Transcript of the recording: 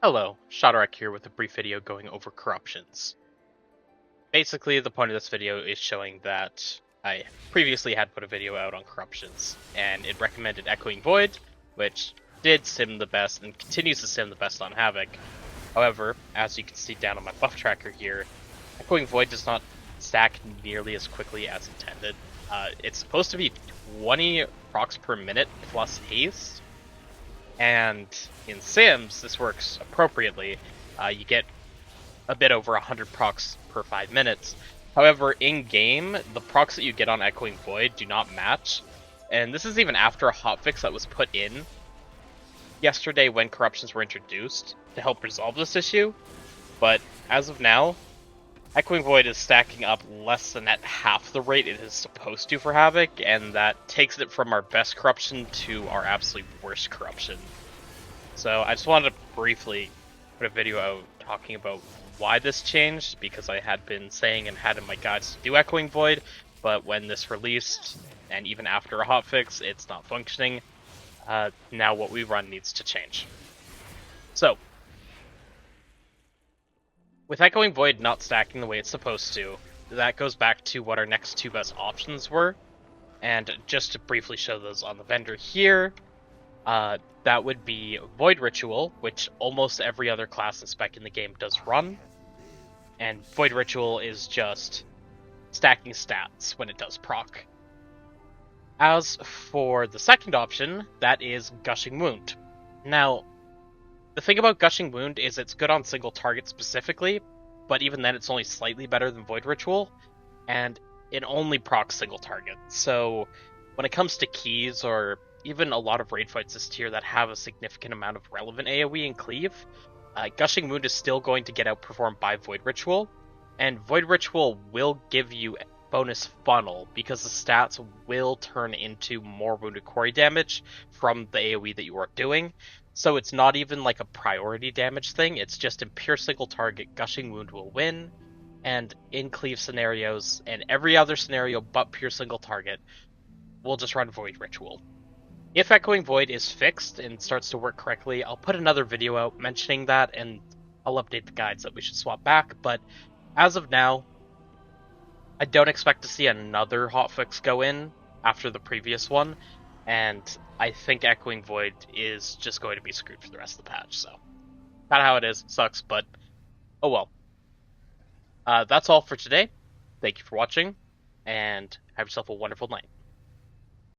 Hello, Shadarek here with a brief video going over corruptions. Basically, the point of this video is showing that I previously had put a video out on corruptions, and it recommended Echoing Void, which did sim the best and continues to sim the best on Havoc. However, as you can see down on my buff tracker here, Echoing Void does not stack nearly as quickly as intended. It's supposed to be 20 procs per minute plus haste, and in Sims, this works appropriately. You get a bit over 100 procs per 5 minutes. However, in-game, the procs that you get on Echoing Void do not match, and this is even after a hotfix that was put in yesterday when corruptions were introduced to help resolve this issue, but as of now, Echoing Void is stacking up less than at half the rate it is supposed to for Havoc, and that takes it from our best corruption to our absolute worst corruption. So I just wanted to briefly put a video out talking about why this changed, because I had been saying and had in my guides to do Echoing Void, but when this released, and even after a hotfix, it's not functioning. Now what we run needs to change. So, with Echoing Void not stacking the way it's supposed to, that goes back to what our next two best options were, and just to briefly show those on the vendor here, that would be Void Ritual, which almost every other class and spec in the game does run, and Void Ritual is just stacking stats when it does proc. As for the second option, that is Gushing Wound. Now, the thing about Gushing Wound is it's good on single target specifically, but even then it's only slightly better than Void Ritual, and it only procs single target. So when it comes to keys or even a lot of raid fights this tier that have a significant amount of relevant AoE and cleave, Gushing Wound is still going to get outperformed by Void Ritual, and Void Ritual will give you bonus funnel because the stats will turn into more Wounded Quarry damage from the AoE that you are doing. So it's not even like a priority damage thing, it's just in pure single target, Gushing Wound will win, and in cleave scenarios and every other scenario but pure single target, we'll just run Void Ritual. If Echoing Void is fixed and starts to work correctly, I'll put another video out mentioning that, and I'll update the guides that we should swap back, but as of now, I don't expect to see another hotfix go in after the previous one, and I think Echoing Void is just going to be screwed for the rest of the patch, so not how it is, sucks, but oh well. That's all for today. Thank you for watching, and have yourself a wonderful night.